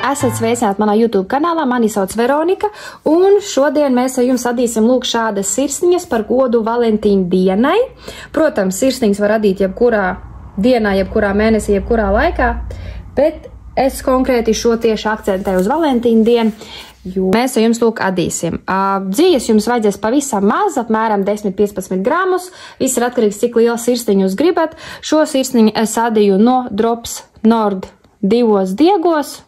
Esat sveicināti manā YouTube kanālā, mani sauc Veronika, un šodien mēs ar jums adīsim lūk šādas sirsniņas par godu Valentīna dienai. Protams, sirsniņas var adīt jebkurā dienā, jebkurā mēnesī, jebkurā laikā, bet es konkrēti šo tieši akcentēju uz Valentīna dienu, jo mēs ar jums lūk adīsim. Dzīves jums vajadzēs pavisam maz, apmēram 10-15 gramus, viss ir atkarīgs, cik liela sirsniņu jūs gribat. Šo sirsniņu es adīju no Drops Nord 2 diegos.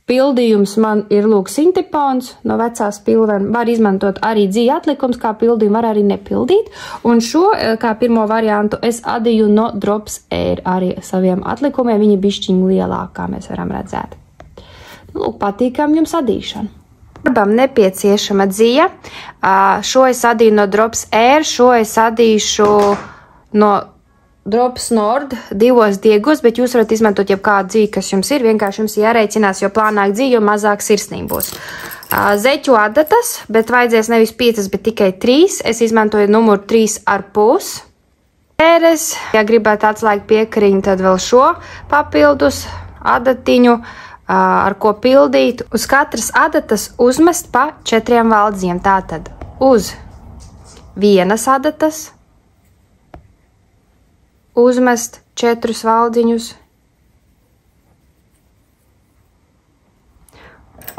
Pildījums man ir lūk sintipons no vecās pilvena. Var izmantot arī dzīja atlikums, kā pildījumu var arī nepildīt. Un šo, kā pirmo variantu, es adīju no Drops Air arī saviem atlikumiem. Viņi bišķiņi lielāk, kā mēs varam redzēt. Lūk, patīkam jums adīšana. Darbam nepieciešama dzīja. Šo es adīju no Drops Air, šo es adīšu no Drops Nord 2 diegos, bet jūs varat izmantot jebkādu dzīvi, kas jums ir. Vienkārši jums jārēķinās, jo plānāk dzīvi, jo mazāk sirsniņu būs. Zeķu adatas, bet vajadzēs nevis 5, bet tikai 3. Es izmantoju numuru 3,5. Pēres, ja gribat atslēgt piekariņu, tad vēl šo papildus adatiņu, ar ko pildīt. Uz katras adatas uzmest pa 4 valdziņiem. Tātad uz vienas adatas uzmest 4 valdziņus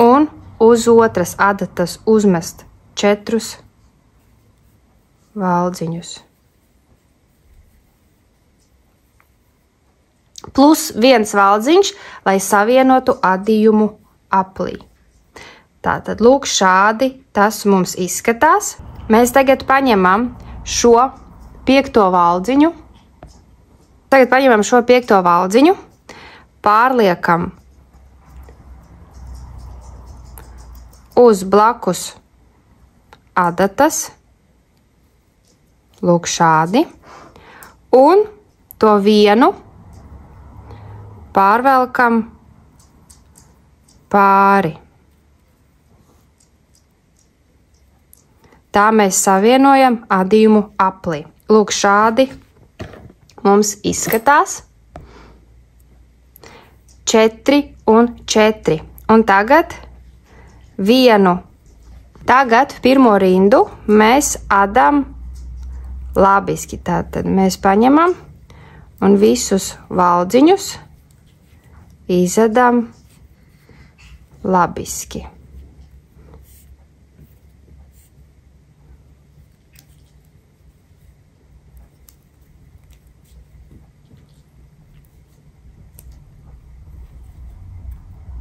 un uz otras adatas uzmest 4 valdziņus. Plus 1 valdziņš, lai savienotu adījumu aplī. Tātad, lūk, šādi tas mums izskatās. Mēs tagad paņemam šo 5. valdziņu. Tagad paņemam šo 5. valdziņu, pārliekam uz blakus adatas, lūk šādi, un to vienu pārvelkam pāri. Tā mēs savienojam adījumu aplī. Lūk šādi mums izskatās 4 un 4. Un tagad pirmo rindu mēs adam labiski. Tātad mēs paņemam un visus valdziņus izadam labiski.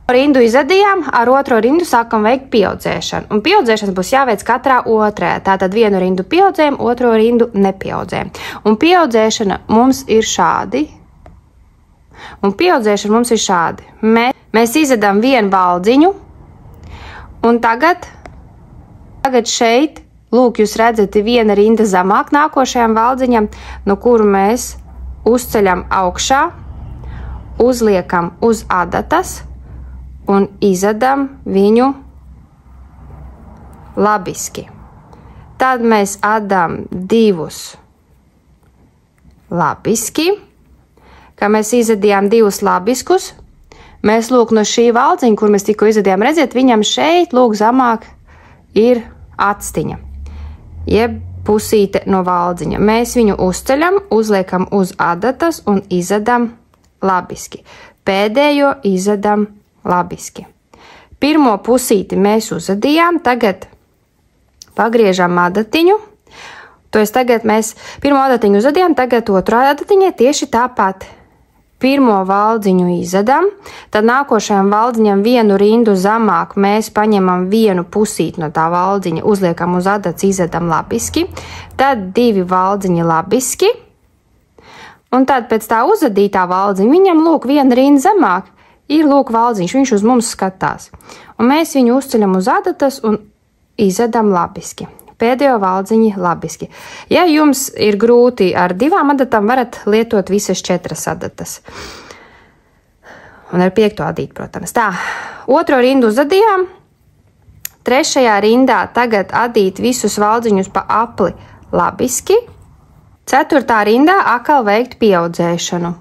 Rindu izadījām, ar otro rindu sākam veikt pieaudzēšanu. Un pieaudzēšanas būs jāveic katrā otrajā. Tātad vienu rindu pieaudzējam, otro rindu nepieaudzējam. Un pieaudzēšana mums ir šādi. Mēs izadām vienu valdziņu. Un tagad šeit, lūk, jūs redzat, viena rinda zamāk nākošajam valdziņam, no kuru mēs uzceļam augšā, uzliekam uz adatas un izadam viņu labiski. Tad mēs adam 2 labiski. Kā mēs izadījām 2 labiskus, mēs lūk no šī valdziņa, kur mēs tikko izadījām, redziet, viņam šeit lūk zamāk ir atstiņa, jeb pusīte no valdziņa. Mēs viņu uzceļam, uzliekam uz adatas un izadam labiski. Pēdējo izadam labiski. Pirmo pusīti mēs uzadījām, tagad pagriežam adatiņu. To es tagad mēs pirmo adatiņu uzadījām, tagad otro adatiņai tieši tāpat. Pirmo valdziņu izadam, tad nākošajam valdziņam vienu rindu zamāk mēs paņemam vienu pusīti no tā valdziņa, uzliekam uz adatas, izadam labiski, tad 2 valdziņi labiski, un tad pēc tā uzadītā valdziņa viņam lūk viena rinda zamāk. Ir lūk valdziņš, viņš uz mums skatās. Un mēs viņu uzceļam uz adatas un izadam labiski. Pēdējo valdziņi labiski. Ja jums ir grūti ar 2 adatām, varat lietot visas 4 adatas. Un ar 5. adīt, protams. Tā, otro rindu uzadījām. 3. rindā tagad adīt visus valdziņus pa apli labiski. 4. rindā atkal veikt pieaudzēšanu.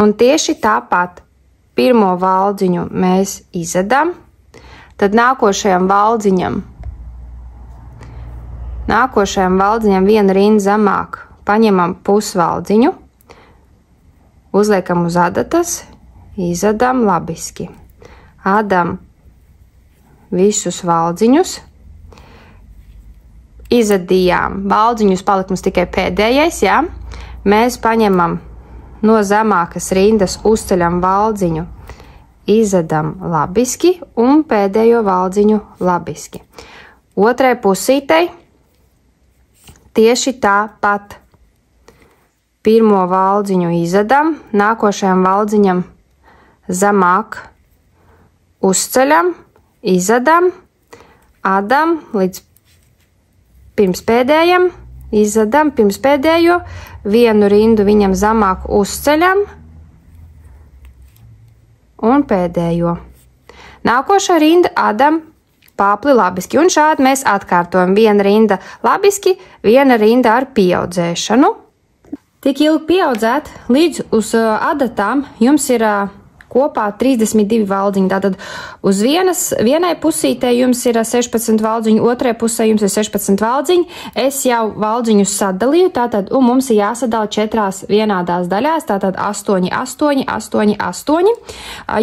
Un tieši tāpat pirmo valdziņu mēs izedam, tad nākošajam valdziņam vienu rindu zemāk paņemam pusvaldziņu, uzliekam uz adatas, izedam labiski. Adam visus valdziņus, izadījām valdziņus, palika mums tikai pēdējais, jā. Mēs paņemam no zemākas rindas, uzceļam valdziņu, izedam labiski un pēdējo valdziņu labiski. Otrai pusītei tieši tāpat. Pirmo valdziņu izedam, nākošajam valdziņam zemāk uzceļam, izedam, adam līdz pirms pēdējam, izedam pirms pēdējo, vienu rindu viņam zemāk uzceļam un pēdējo. Nākošā rinda adam pāpli labiski, un šādi mēs atkārtojam. Viena rinda labiski, viena rinda ar pieaudzēšanu. Tik ilgi pieaudzēt, līdz uz adatām jums ir kopā 32 valdziņi. Tātad uz vienai pusītē jums ir 16 valdziņi, otrai pusē jums ir 16 valdziņi. Es jau valdziņus sadalīju, tātad, un mums ir jāsadala 4 vienādās daļās, tātad 8, 8, 8, 8.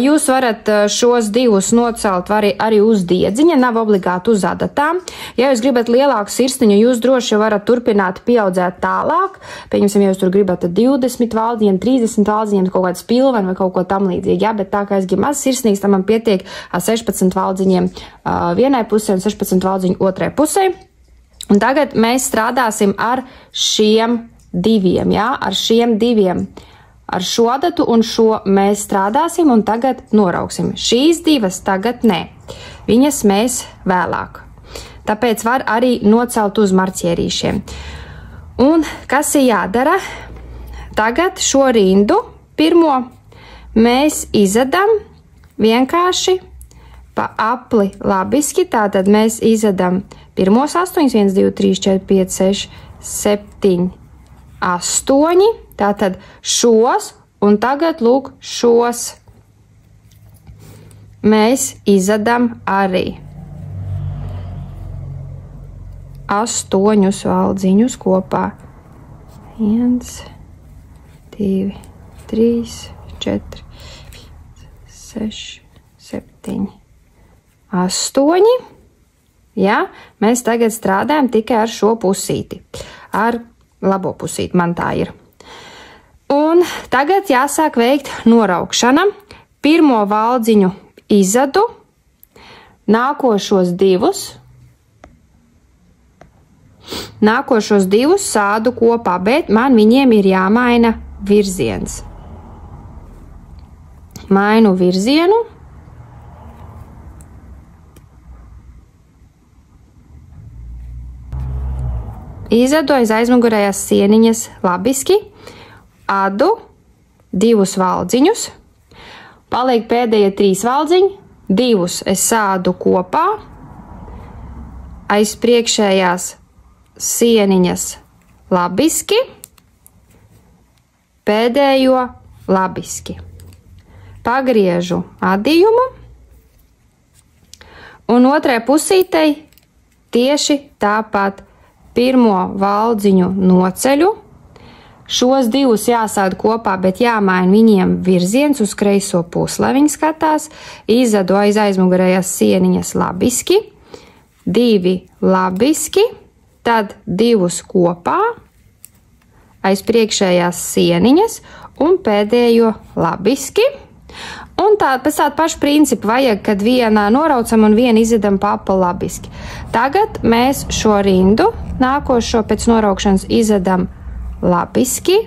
Jūs varat šos divus nocelt arī uz diedziņa, nav obligāti uz adatām. Ja jūs gribat lielāku sirsniņu, jūs droši varat turpināt pieaudzēt tālāk. Pieņemsim, ja jūs tur gribat 20 valdziņiem, 30 valdziņiem, kaut kāds pilveni vai kaut ko tam līdzīgi. Jā, bet tā kā es gribu maz sirsnīgs, tam man pietiek 16 valdziņiem vienai pusē un 16 valdziņu otrai pusē. Un tagad mēs strādāsim ar šiem diviem, jā, ar šiem diviem. Ar šo adatu un šo mēs strādāsim un tagad norauksim. Šīs divas tagad nē, viņas mēs vēlāk. Tāpēc var arī nocelt uz marķierīšiem. Un kas ir jādara? Tagad šo rindu pirmo mēs izedam vienkārši pa apli labiski, tātad mēs izedam pirmos 8, 1, 2, 3, 4, 5, 6, 7, 8, tātad šos, un tagad lūk šos mēs izedam arī 8 valdziņus kopā. 1, 2, 3, 4, 6, 7, 8. Ja? Mēs tagad strādājam tikai ar šo pusīti. Ar labo pusīti man tā ir. Un tagad jāsāk veikt noraukšana. Pirmo valdziņu izadu, nākošos divus sādu kopā, bet man viņiem ir jāmaina virziens. Mainu virzienu. Izadu aiz aizmugurējās sieniņas labiski. Adu divus valdziņus. Paliek pēdējie 3 valdziņi. Divus es sādu kopā. Aiz priekšējās sieniņas labiski. Pēdējo labiski. Pagriežu adījumu, un otrai pusītei tieši tāpat pirmo valdziņu noceļu. Šos divus jāsāda kopā, bet jāmaina viņiem virziens uz kreiso pusi, lai viņi skatās. Izadu aiz aizmugurējās sieniņas labiski, 2 labiski, tad 2 kopā, aiz priekšējās sieniņas un pēdējo labiski. Un pēc tāda paša principa vajag, kad vienā noraucam un vienu izedam papa labiski. Tagad mēs šo rindu, nākošo pēc noraukšanas izedam labiski.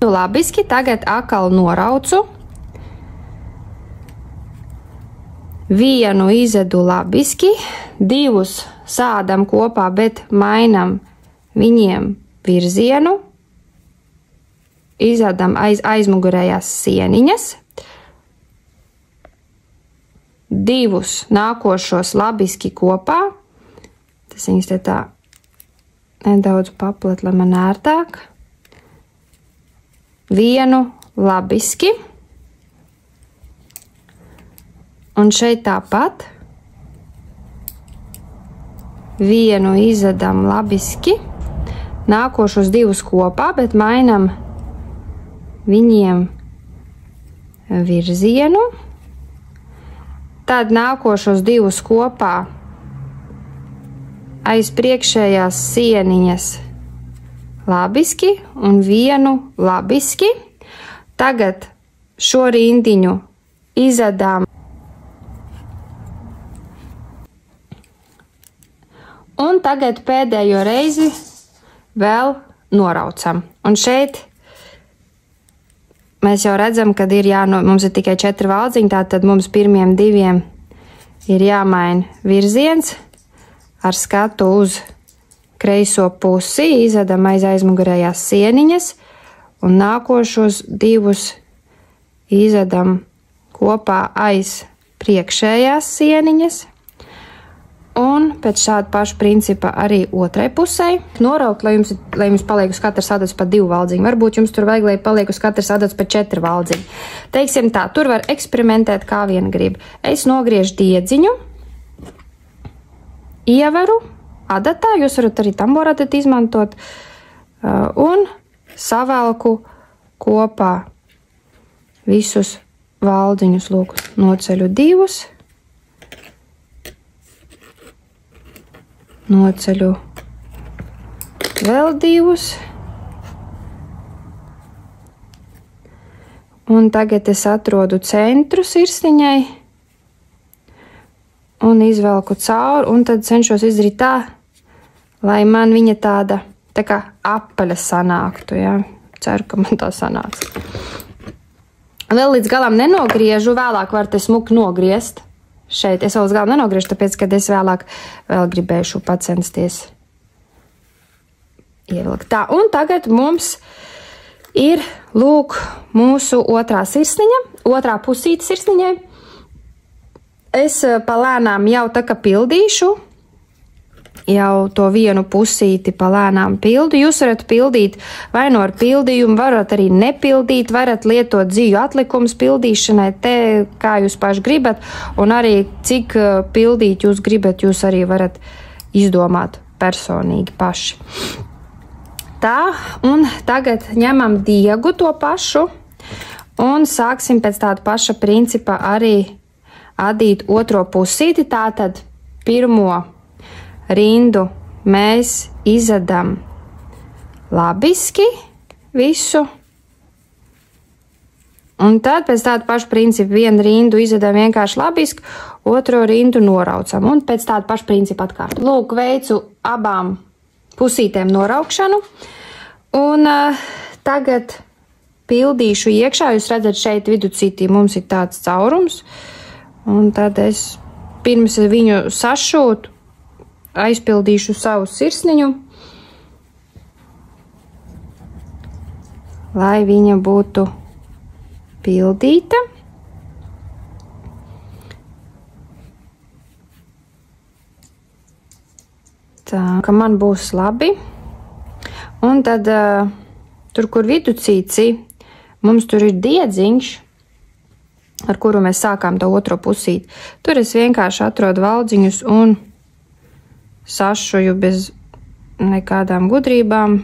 Labiski, tagad atkal noraucu. Vienu izedu labiski, 2 sādam kopā, bet mainam viņiem virzienu. Izādam aiz aizmugurējās sieniņas. 2 nākošos labiski kopā. Tas viņas te tā nedaudz paplat, lai man ērtāk. vienu labiski. Un šeit tāpat vienu izvedam labiski. Nākošos divus kopā, bet mainam viņiem virzienu. Tad nākošos divus kopā aiz priekšējās sieniņas labiski un vienu labiski. Tagad šo rindiņu izvedām un tagad pēdējo reizi vēl noraucam. Un šeit mēs jau redzam, ka mums ir tikai 4 valdziņi, tātad mums pirmiem 2 ir jāmaina virziens ar skatu uz kreiso pusi, izvedam aiz aizmugurējās sieniņas un nākošos 2 izvedam kopā aiz priekšējās sieniņas. Un pēc šāda paša principa arī otrai pusē noraut, lai jums paliek uz katras adatas pa 2 valdziņu. Varbūt jums tur vajag, lai paliek uz katras adatas pa 4 valdziņu. Teiksim tā, tur var eksperimentēt kā vien grib. Es nogriežu diedziņu, ieveru adatā, jūs varat arī tamboru adatu izmantot, un savelku kopā visus valdziņus. Lūk, noceļu 2. Noceļu vēl 2. Un tagad es atrodu centru sirsniņai un izvelku cauri, un tad cenšos izdarīt tā, lai man viņa tā kā apaļa sanāktu, ja? Ceru, ka man tā sanāks. Vēl līdz galam nenogriežu, vēlāk var te smuki nogriezt. Šeit es vēl uz galu nenogriežu, tāpēc, kad es vēlāk vēl gribēšu pacensties ievilkt. Tā, un tagad mums ir, lūk, mūsu otrā sirsniņa, otrā pusīte sirsniņai. Es palēnām jau tā kā pildīšu, jau to vienu pusīti palēnām pildu. Jūs varat pildīt vai no ar pildījumu, varat arī nepildīt, varat lietot dzīju atlikumus pildīšanai, te kā jūs paši gribat, un arī cik pildīt jūs gribat, jūs arī varat izdomāt personīgi paši. Tā, un tagad ņemam diegu to pašu, un sāksim pēc tāda paša principa arī adīt otro pusīti, tātad pirmo rindu mēs izvedam labiski visu, un tad pēc tāda paša principa vienu rindu izvedam vienkārši labiski, otro rindu noraucam, un pēc tāda paša principa atkārt. Lūk, veicu abām pusītēm noraukšanu, un tagad pildīšu iekšā. Jūs redzat, šeit viducītī mums ir tāds caurums, un tad es pirms viņu sašūtu, aizpildīšu savu sirsniņu, lai viņa būtu pildīta. Tā, ka man būs labi. Un tad tur, kur viducīci, mums tur ir diedziņš, ar kuru mēs sākām to otro pusīti. Tur es vienkārši atrodu valdziņus un sašuju bez nekādām gudrībām.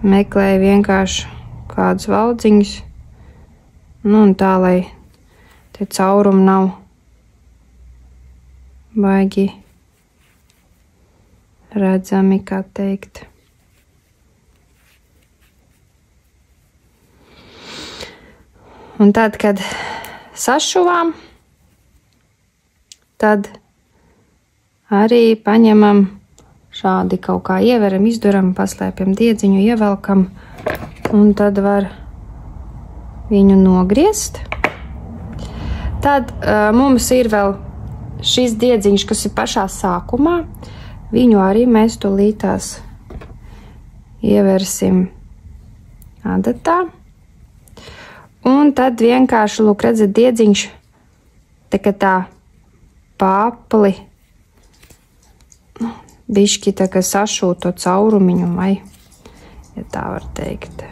Meklēju vienkārši kādus valdziņus. Nu, un tā, lai te caurumi nav baigi redzami, kā teikt. Un tad, kad sašuvām, tad arī paņemam šādi kaut kā ieveram, izduram, paslēpjam diedziņu, ievelkam, un tad var viņu nogriezt. Tad mums ir vēl šis diedziņš, kas ir pašā sākumā. Viņu arī mēs tūlītās ieversim adatā. Un tad vienkārši, lūk, redzat, diedziņš tā pāpli, bišķi tā kā sašūt to caurumiņu vai ja tā var teikt.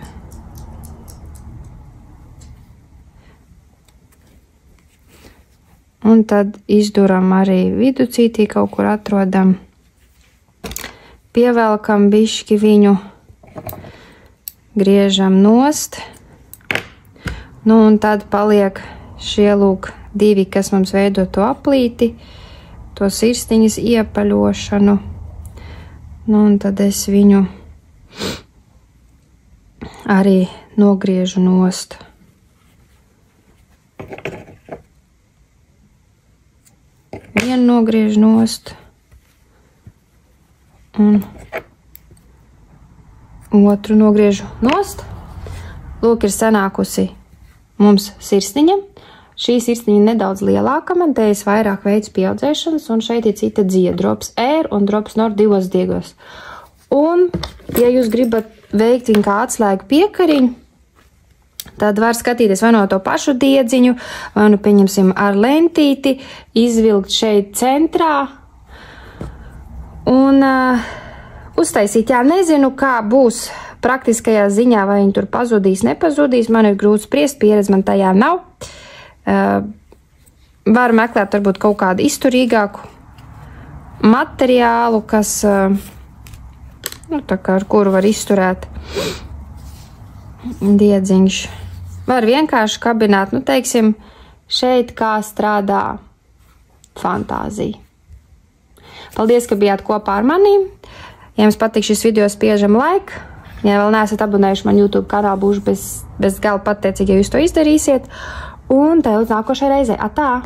Un tad izduram arī viducītī, kaut kur atrodam. Pievelkam bišķi viņu, griežam nost. Nu, un tad paliek šie lūk divi, kas mums veido to aplīti, to sirsniņas iepaļošanu. Nu, un tad es viņu arī nogriežu nost. Vienu nogriežu nost. Un otru nogriežu nost. Lūk, ir sanākusi mums sirsniņa. Šī sirsniņa nedaudz lielāka, man te es vairāk veids pieaudzēšanas, un šeit ir cita dzija, drops R un drops NOR divos diegos. Un, ja jūs gribat veikt viņu kā atslēgu piekariņu, tad var skatīties vai no to pašu diedziņu, vai nu pieņemsim ar lentīti, izvilkt šeit centrā, un uztaisīt, jā, nezinu, kā būs praktiskajā ziņā, vai viņi tur pazudīs, nepazudīs, man ir grūti spriest, pieredze man tajā nav. Var meklēt varbūt kaut kādu izturīgāku materiālu, kas, nu, tā kā ar kuru var izturēt diedziņš. Var vienkārši kabināt, nu, teiksim, šeit kā strādā fantāzija. Paldies, ka bijāt kopā ar manīm. Ja jums patīk šis video, spiežam like. Ja vēl neesat abonējuši man YouTube kanālu, būšu bez gala pateicīgi, ja jūs to izdarīsiet. Un tev līdz nākošai reizei. Atā!